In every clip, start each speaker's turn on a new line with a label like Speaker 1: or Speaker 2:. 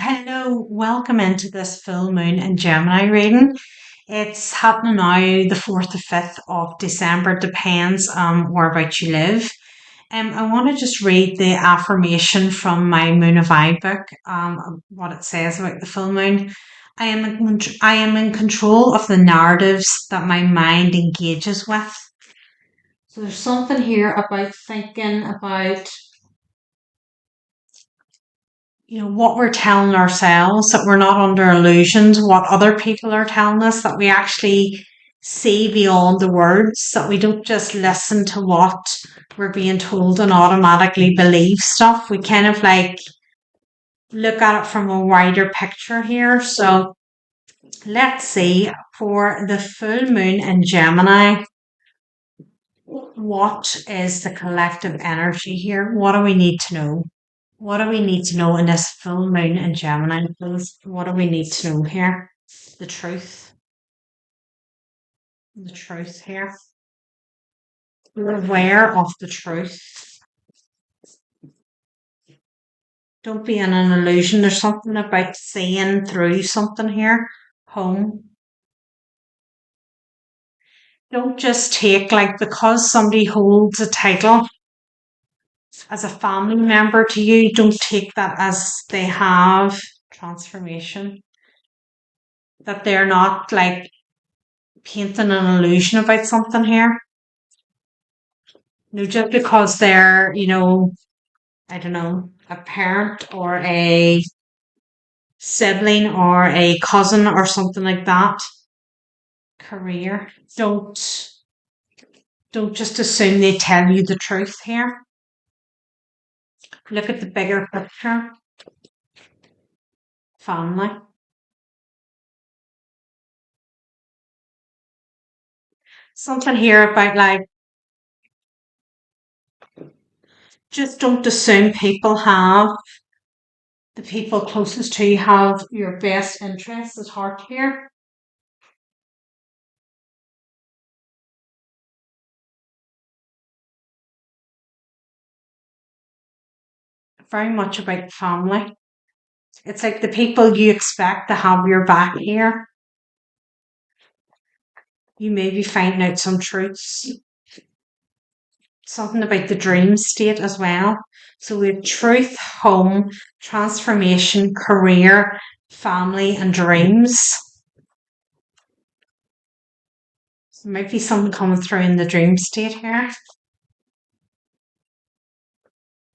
Speaker 1: Hello, welcome into this full moon and Gemini reading. It's happening now the 4th or 5th of December, depends whereabouts you live. I want to just read the affirmation from my Moon of I book, what it says about the full moon. I am in control of the narratives that my mind engages with. So there's something here about thinking about what we're telling ourselves, that we're not under illusions, what other people are telling us, that we actually see beyond the words, that we don't just listen to what we're being told and automatically believe stuff. We kind of like look at it from a wider picture here. So let's see, for the full moon in Gemini, what is the collective energy here? What do we need to know? What do we need to know in this full moon in Gemini, please? What do we need to know here? The truth. The truth here. We're aware of the truth. Don't be in an illusion. There's something about seeing through something here. Home. Don't just take, like, because somebody holds a title as a family member to you, don't take that as they have transformation. That they're not like painting an illusion about something here. No, just because they're, I don't know, a parent or a sibling or a cousin or something like that. Career. Don't just assume they tell you the truth here. Look at the bigger picture. Family. Something here about like just don't assume the people closest to you have your best interests at heart here. Very much about family. It's like the people you expect to have your back here. You may be finding out some truths. Something about the dream state as well. So we have truth, home, transformation, career, family, and dreams. There might be something coming through in the dream state here.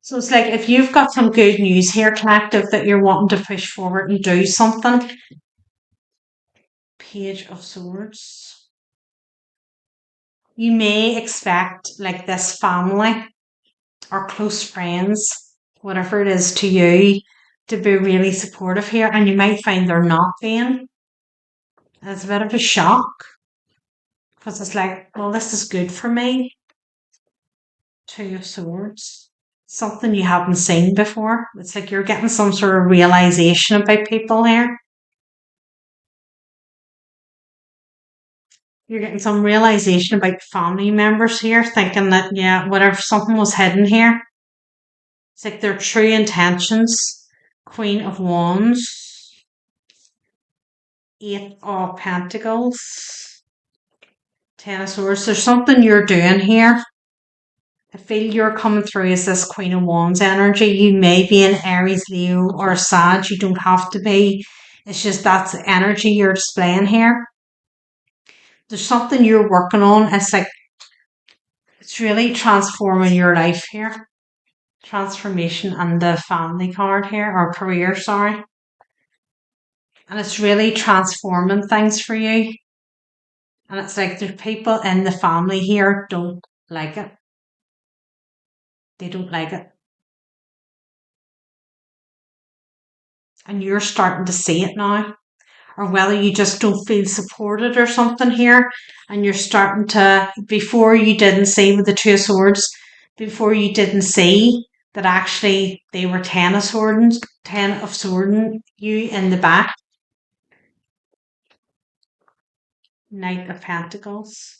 Speaker 1: So it's like if you've got some good news here, collective, that you're wanting to push forward and do something. Page of Swords. You may expect like this family or close friends, whatever it is to you, to be really supportive here, and you might find they're not being. It's a bit of a shock because it's like, well, this is good for me. Two of Swords. Something you haven't seen before. It's like you're getting some sort of realization about people here. You're getting some realization about family members here, thinking that, yeah, whatever, something was hidden here. It's like their true intentions. Queen of Wands. Eight of Pentacles. Ten of Swords. There's something you're doing here. I feel you're coming through as this Queen of Wands energy. You may be an Aries, Leo, or a Sag. You don't have to be. It's just that's the energy you're displaying here. There's something you're working on. It's like it's really transforming your life here. Transformation and the family card here, or career, sorry. And it's really transforming things for you. And it's like there's people in the family here don't like it. They don't like it. And you're starting to see it now. Or whether you just don't feel supported or something here. And you're starting to, before you didn't see with the Two of Swords, before you didn't see that actually they were ten of swords you in the back. Knight of Pentacles.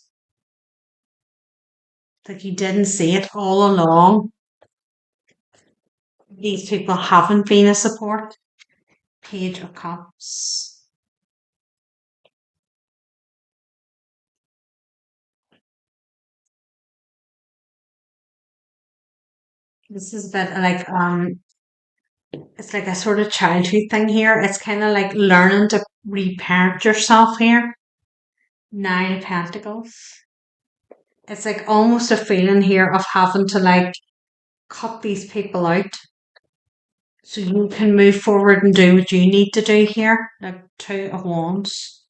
Speaker 1: Like you didn't see it all along. These people haven't been a support. Page of Cups. This is a bit like it's like a sort of childhood thing here. It's kind of like learning to reparent yourself here. Nine of Pentacles. It's like almost a feeling here of having to like cut these people out so you can move forward and do what you need to do here. Like Two of Wands.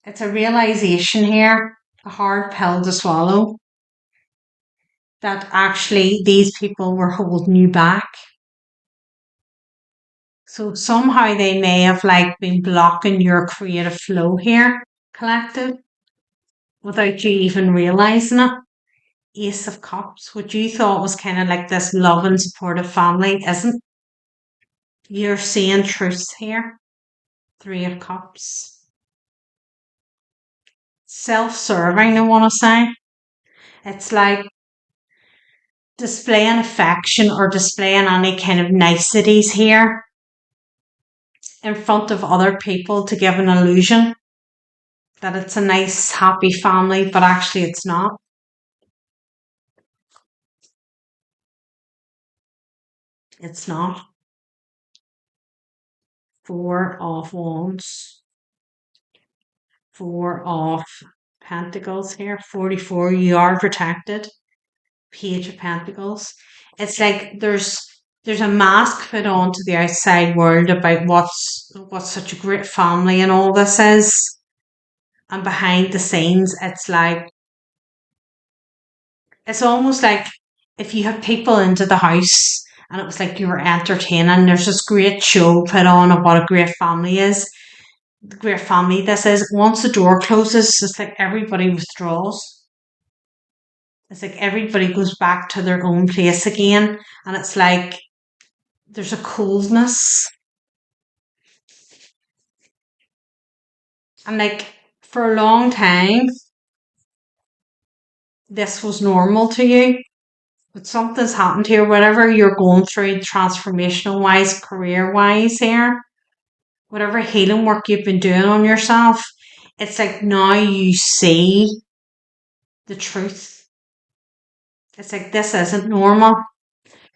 Speaker 1: It's a realization here, a hard pill to swallow, that actually these people were holding you back. So somehow they may have like been blocking your creative flow here, collective, without you even realizing it. Ace of Cups, what you thought was kind of like this loving, supportive family, isn't. You're seeing truth here. Three of Cups. Self-serving, I want to say. It's like displaying affection or displaying any kind of niceties here in front of other people to give an illusion that it's a nice, happy family, but actually it's not. It's not. Four of Wands. Four of Pentacles here. 44. You are protected. Page of Pentacles. It's like there's a mask put on to the outside world about what's such a great family and all this is. And behind the scenes, it's almost like if you have people into the house and it was like you were entertaining, there's this great show put on of what a great family is. The great family this is. Once the door closes, it's like everybody withdraws. It's like everybody goes back to their own place again. And it's like there's a coldness. And like for a long time, this was normal to you. But something's happened here, whatever you're going through transformational wise, career wise here, whatever healing work you've been doing on yourself, it's like now you see the truth. It's like this isn't normal.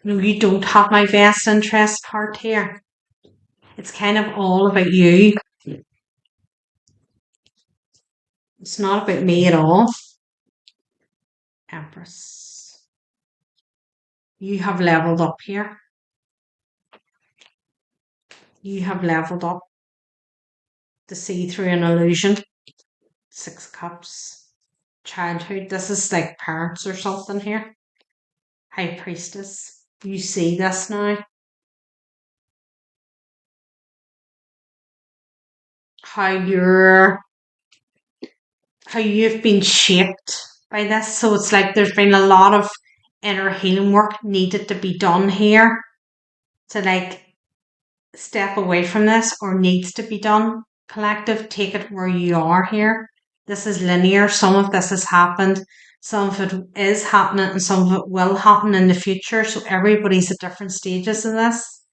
Speaker 1: No, you don't have my best interest part here. It's kind of all about you. It's not about me at all. Empress. You have leveled up here. You have leveled up to see through an illusion. Six Cups. Childhood. This is like parents or something here. High Priestess. You see this now. How you've been shaped by this. So it's like there's been a lot of inner healing work needed to be done here to like step away from this, or needs to be done. Collective, take it where you are here. This is linear. Some of this has happened. Some of it is happening and some of it will happen in the future. So everybody's at different stages of this.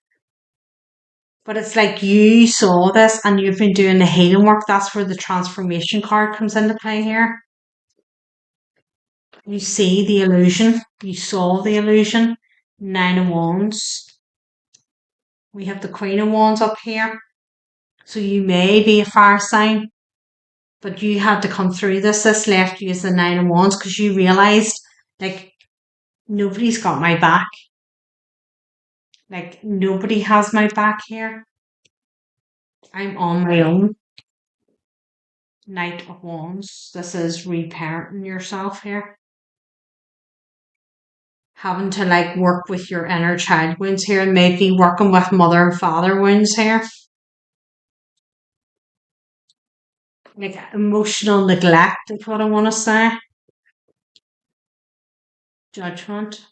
Speaker 1: But it's like you saw this and you've been doing the healing work. That's where the transformation card comes into play here. You see the illusion. You saw the illusion. Nine of Wands. We have the Queen of Wands up here. So you may be a fire sign, but you had to come through this. This left you as the Nine of Wands because you realised, like, nobody's got my back. Like, nobody has my back here. I'm on my own. Knight of Wands. This is reparenting yourself here. Having to like work with your inner child wounds here, and maybe working with mother and father wounds here. Like emotional neglect is what I want to say. Judgment.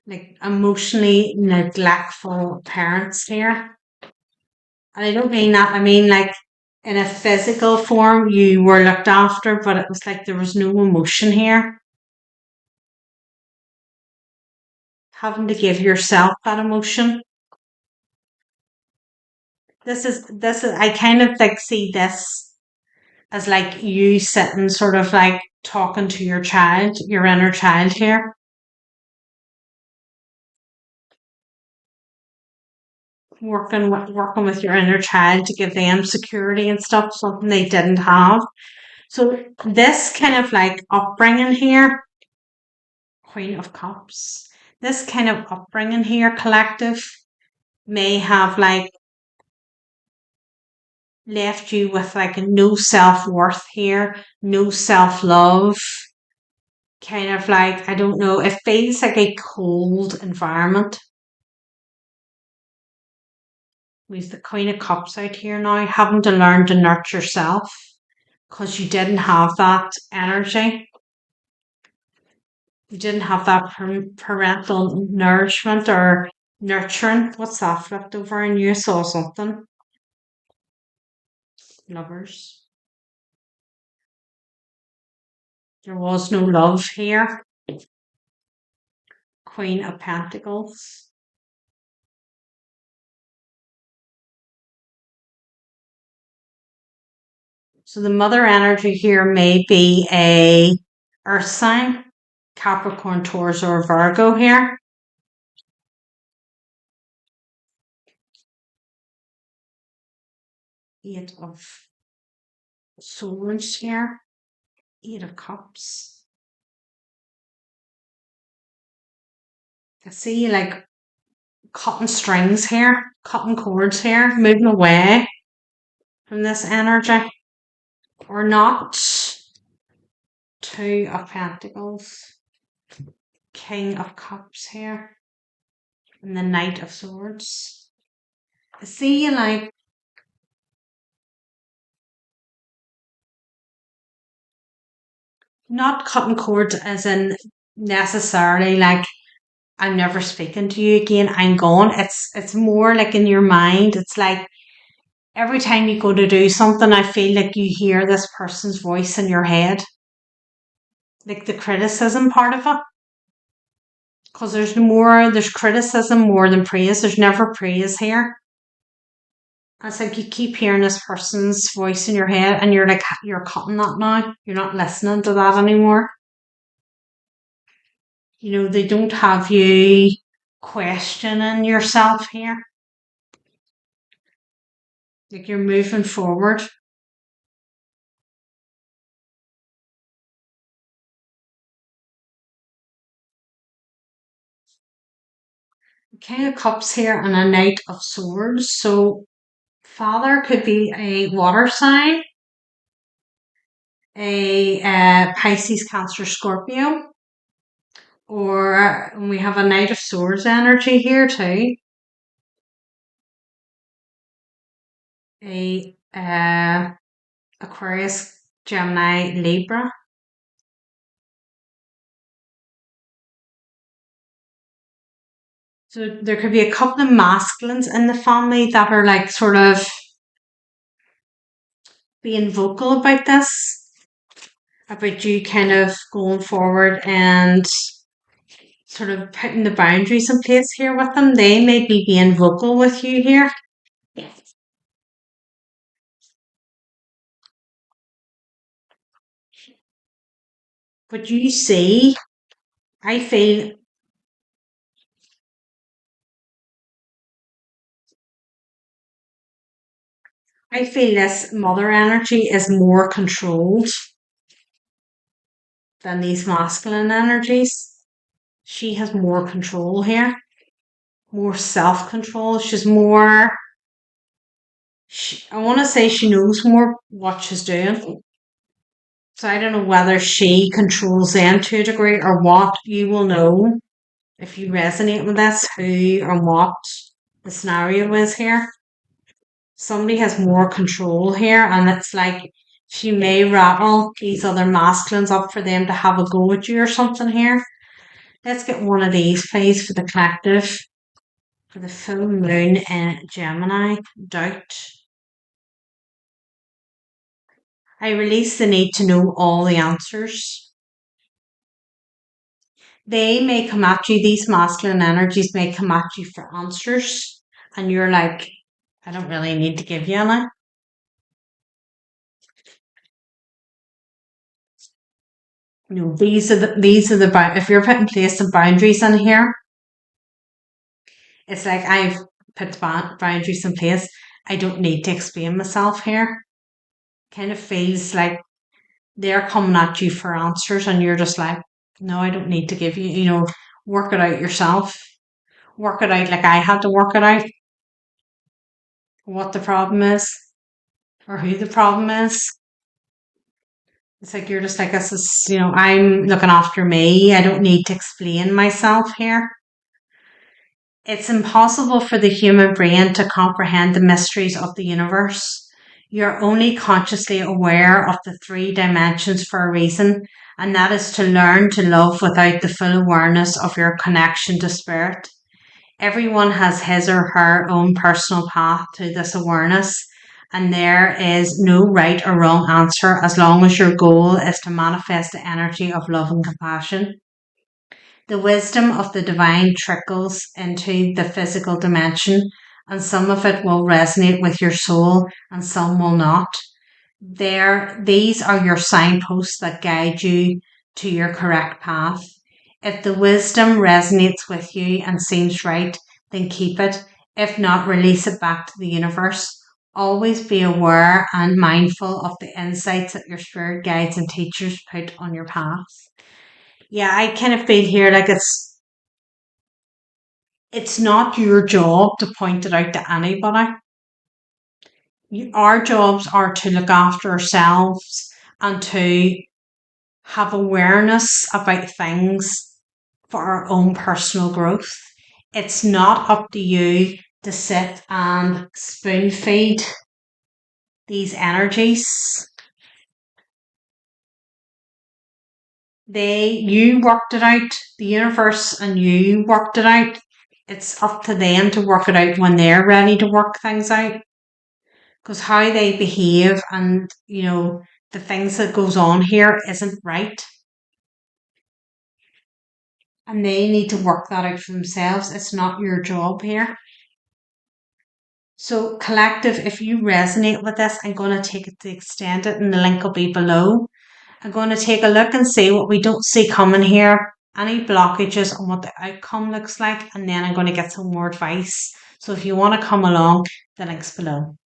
Speaker 1: Like emotionally neglectful parents here. And I don't mean that, I mean like in a physical form you were looked after, but it was like there was no emotion here. Having to give yourself that emotion. This is I kind of like see this as like you sitting sort of like talking to your child, your inner child here, working with your inner child to give them security and stuff, something they didn't have. So this kind of like upbringing here, Queen of Cups, this kind of upbringing here, collective, may have like left you with like no self worth here, no self love. Kind of like, I don't know, it feels like a cold environment. We've the Queen of Cups out here now, having to learn to nurture yourself because you didn't have that energy. You didn't have that parental nourishment or nurturing. What's that flipped over? And you saw something. Lovers. There was no love here. Queen of Pentacles. So the mother energy here may be a earth sign, Capricorn, Taurus, or Virgo here. Eight of Swords here. Eight of Cups. I see like cutting strings here, cutting cords here, moving away from this energy. Or not. Two of Pentacles. King of Cups here. And the Knight of Swords. I see you like not cutting cords as in necessarily like I'm never speaking to you again, I'm gone. It's more like in your mind. It's like every time you go to do something, I feel like you hear this person's voice in your head. Like the criticism part of it. Because there's criticism more than praise. There's never praise here. It's like you keep hearing this person's voice in your head and you're like, you're cutting that now. You're not listening to that anymore. They don't have you questioning yourself here. Like you're moving forward. King of Cups here and a Knight of Swords. So father could be a water sign, a Pisces, Cancer, Scorpio, or we have a Knight of Swords energy here too. A Aquarius, Gemini, Libra. So there could be a couple of masculines in the family that are like sort of being vocal about this, about you kind of going forward and sort of putting the boundaries in place here with them. They may be being vocal with you here. But you see, I feel I feel this mother energy is more controlled than these masculine energies. She has more control here, more self-control. She's more, I want to say she knows more what she's doing. So I don't know whether she controls them to a degree or what. You will know if you resonate with this, who and what the scenario is here. Somebody has more control here, and it's like she may rattle these other masculines up for them to have a go at you or something here. Let's get one of these, please, for the collective. For the full moon in Gemini, doubt. I release the need to know all the answers. They may come at you, these masculine energies may come at you for answers, and you're like, I don't really need to give you any. No, if you're putting place some boundaries in here, it's like I've put boundaries in place. I don't need to explain myself here. Kind of feels like they're coming at you for answers, and you're just like, no, I don't need to give you, work it out yourself. Work it out like I had to work it out, what the problem is or who the problem is. It's like you're just like, this is, I'm looking after me. I don't need to explain myself here. It's impossible for the human brain to comprehend the mysteries of the universe. You're only consciously aware of the three dimensions for a reason, and that is to learn to love without the full awareness of your connection to spirit. Everyone has his or her own personal path to this awareness, and there is no right or wrong answer as long as your goal is to manifest the energy of love and compassion. The wisdom of the divine trickles into the physical dimension, and some of it will resonate with your soul and some will not. These are your signposts that guide you to your correct path. If the wisdom resonates with you and seems right, then keep it. If not, release it back to the universe. Always be aware and mindful of the insights that your spirit guides and teachers put on your path. Yeah, I kind of feel here like it's not your job to point it out to anybody. Our jobs are to look after ourselves and to have awareness about things for our own personal growth. It's not up to you to sit and spoon feed these energies. You worked it out, the universe and you worked it out. It's up to them to work it out when they're ready to work things out. Because how they behave and, the things that goes on here isn't right. And they need to work that out for themselves. It's not your job here. So, collective, if you resonate with this, I'm going to take it to extend it, and the link will be below. I'm going to take a look and see what we don't see coming here, any blockages on what the outcome looks like, and then I'm going to get some more advice. So, if you want to come along, the link's below.